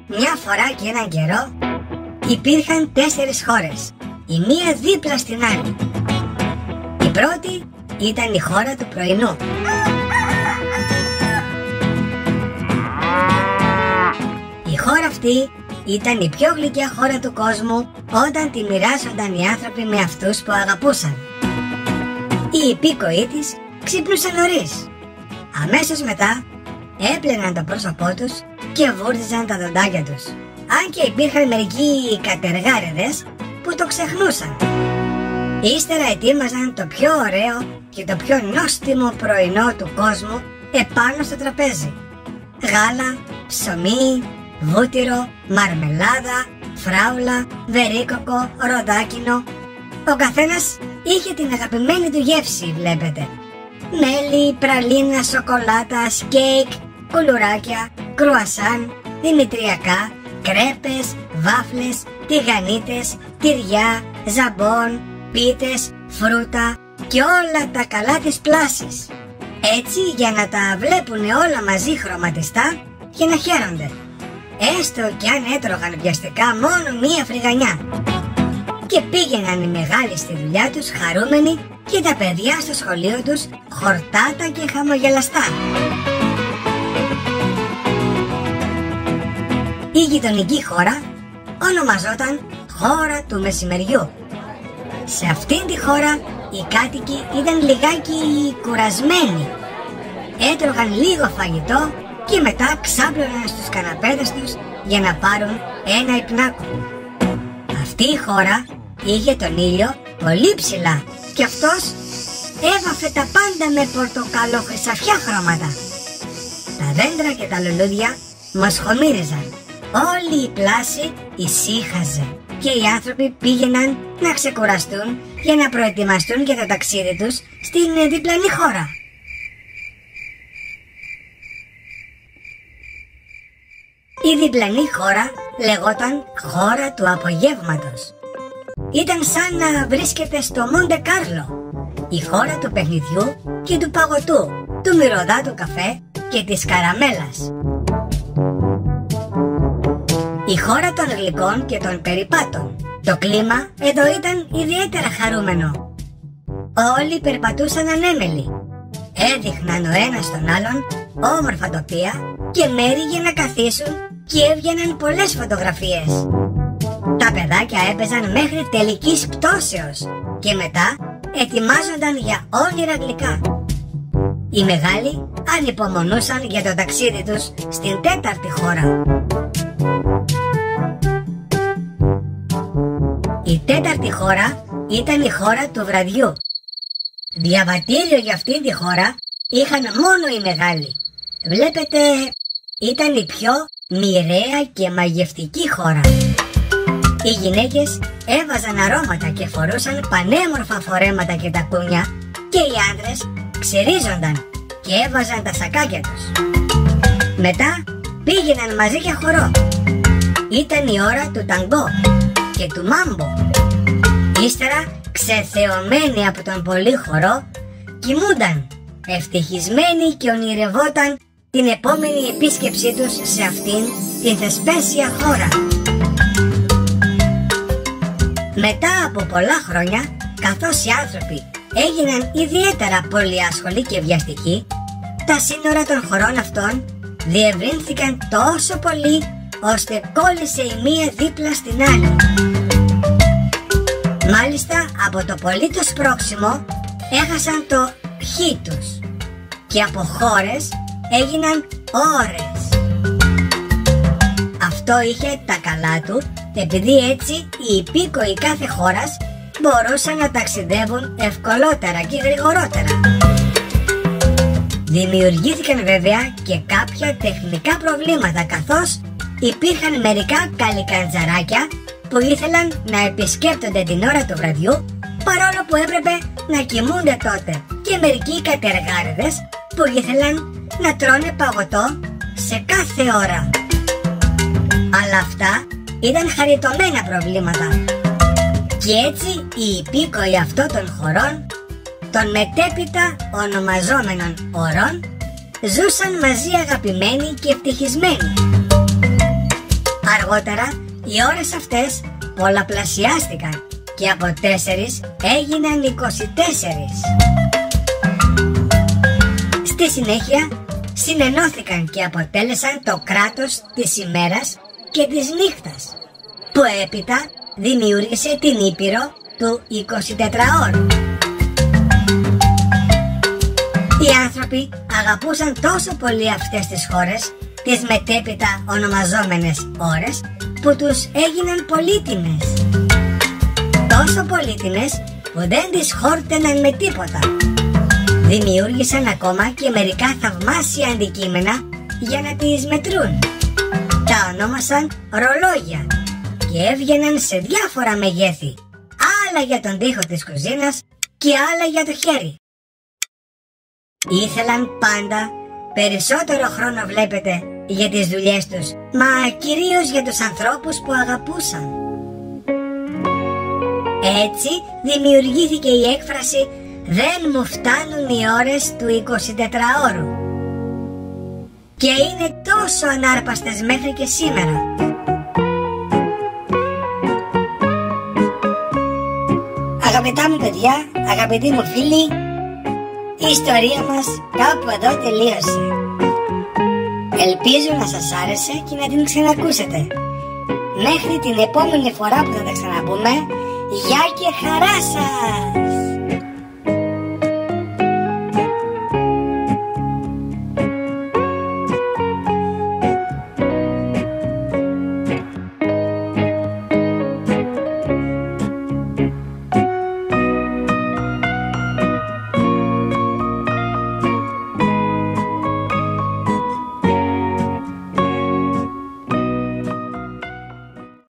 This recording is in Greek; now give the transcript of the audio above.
Μια φορά και έναν καιρό υπήρχαν 4 χώρες, η μία δίπλα στην άλλη. Η πρώτη ήταν η χώρα του πρωινού. Η χώρα αυτή ήταν η πιο γλυκιά χώρα του κόσμου όταν τη μοιράζονταν οι άνθρωποι με αυτούς που αγαπούσαν. Οι υπήκοοι της ξύπνουσαν νωρίς. Αμέσως μετά έπλαιναν το πρόσωπό τους και βούρδιζαν τα δοντάκια τους. Αν και υπήρχαν μερικοί κατεργάριδες που το ξεχνούσαν. Ύστερα ετοίμαζαν το πιο ωραίο και το πιο νόστιμο πρωινό του κόσμου επάνω στο τραπέζι. Γάλα, ψωμί, βούτυρο, μαρμελάδα, φράουλα, βερίκοκο, ροδάκινο. Ο καθένας είχε την αγαπημένη του γεύση, βλέπετε. Μέλι, πραλίνα, σοκολάτα, κέικ, κουλουράκια, κρουασάν, δημητριακά, κρέπες, βάφλες, τηγανίτες, τυριά, ζαμπόν, πίτες, φρούτα και όλα τα καλά της πλάσης. Έτσι για να τα βλέπουνε όλα μαζί χρωματιστά και να χαίρονται. Έστω κι αν έτρωγαν βιαστικά μόνο μία φρυγανιά. Και πήγαιναν οι μεγάλοι στη δουλειά τους χαρούμενοι και τα παιδιά στο σχολείο τους χορτάτα και χαμογελαστά. Η γειτονική χώρα ονομαζόταν χώρα του μεσημεριού. Σε αυτήν τη χώρα οι κάτοικοι ήταν λιγάκι κουρασμένοι. Έτρωγαν λίγο φαγητό και μετά ξάπλωναν στους καναπέδες τους για να πάρουν ένα υπνάκο. Αυτή η χώρα είχε τον ήλιο πολύ ψηλά και αυτός έβαφε τα πάντα με πορτοκαλοχρυσαφιά χρώματα. Τα δέντρα και τα λουλούδια μοσχομύριζαν. Όλη η πλάση ησύχαζε και οι άνθρωποι πήγαιναν να ξεκουραστούν για να προετοιμαστούν για το ταξίδι τους στην διπλανή χώρα. Η διπλανή χώρα λεγόταν χώρα του απογεύματος. Ήταν σαν να βρίσκεται στο Μοντε Κάρλο, η χώρα του παιχνιδιού και του παγωτού, του μυρωδάτου καφέ και της καραμέλας. Η χώρα των γλυκών και των περιπάτων. Το κλίμα εδώ ήταν ιδιαίτερα χαρούμενο. Όλοι περπατούσαν ανέμελοι. Έδειχναν ο ένας τον άλλον όμορφα τοπία και μέρη για να καθίσουν και έβγαιναν πολλές φωτογραφίες. Τα παιδάκια έπαιζαν μέχρι τελικής πτώσεως και μετά ετοιμάζονταν για όνειρα γλυκά. Οι μεγάλοι ανυπομονούσαν για το ταξίδι τους στην 4η χώρα. Η 4η χώρα ήταν η χώρα του βραδιού. Διαβατήριο για αυτήν τη χώρα είχαν μόνο οι μεγάλοι. Βλέπετε, ήταν η πιο μοιραία και μαγευτική χώρα. Οι γυναίκες έβαζαν αρώματα και φορούσαν πανέμορφα φορέματα και τακούνια και οι άντρες ξερίζονταν και έβαζαν τα σακάκια τους. Μετά πήγαιναν μαζί για χορό. Ήταν η ώρα του ταγκό και του μάμπο. Ύστερα, ξεθεωμένοι από τον πολύ χορό, κοιμούνταν ευτυχισμένοι και ονειρευόταν την επόμενη επίσκεψή τους σε αυτήν την θεσπέσια χώρα. Μετά από πολλά χρόνια, καθώς οι άνθρωποι έγιναν ιδιαίτερα πολυάσχολοι και βιαστικοί, τα σύνορα των χωρών αυτών διευρύνθηκαν τόσο πολύ ώστε κόλλησε η μία δίπλα στην άλλη. Μάλιστα από το πολύ το σπρώξιμο έχασαν το χ τους και από χώρες έγιναν ώρες. Αυτό είχε τα καλά του, επειδή έτσι οι υπήκοοι κάθε χώρας μπορούσαν να ταξιδεύουν ευκολότερα και γρηγορότερα. Δημιουργήθηκαν βέβαια και κάποια τεχνικά προβλήματα, καθώς υπήρχαν μερικά καλικαντζαράκια που ήθελαν να επισκέπτονται την ώρα του βραδιού, παρόλο που έπρεπε να κοιμούνται τότε, και μερικοί κατεργάριδες που ήθελαν να τρώνε παγωτό σε κάθε ώρα. Αλλά αυτά ήταν χαριτωμένα προβλήματα. Και έτσι οι υπήκοοι αυτών των χωρών, των μετέπειτα ονομαζόμενων ωρών, ζούσαν μαζί αγαπημένοι και ευτυχισμένοι. Αργότερα οι ώρες αυτές πολλαπλασιάστηκαν και από 4 έγιναν 24. Στη συνέχεια συνενώθηκαν και αποτέλεσαν το κράτος της ημέρας και της νύχτας, που έπειτα δημιούργησε την Ήπειρο του 24ωρου. Οι άνθρωποι αγαπούσαν τόσο πολύ αυτές τις χώρες, τις μετέπειτα ονομαζόμενες ώρες, που τους έγιναν πολύτιμες. Τόσο πολύτιμες που δεν τις χόρτεναν με τίποτα. Δημιούργησαν ακόμα και μερικά θαυμάσια αντικείμενα για να τις μετρούν. Τα ονόμασαν ρολόγια και έβγαιναν σε διάφορα μεγέθη, άλλα για τον τοίχο της κουζίνας και άλλα για το χέρι. Ήθελαν πάντα περισσότερο χρόνο, βλέπετε, για τις δουλειές τους, μα κυρίως για τους ανθρώπους που αγαπούσαν. Έτσι δημιουργήθηκε η έκφραση «Δεν μου φτάνουν οι ώρες του 24ωρου» και είναι τόσο ανάρπαστες μέχρι και σήμερα. Αγαπητά μου παιδιά, αγαπητοί μου φίλοι, η ιστορία μας κάπου εδώ τελείωσε. Ελπίζω να σας άρεσε και να την ξανακούσετε. Μέχρι την επόμενη φορά που θα τα ξαναπούμε, γεια και χαρά σας!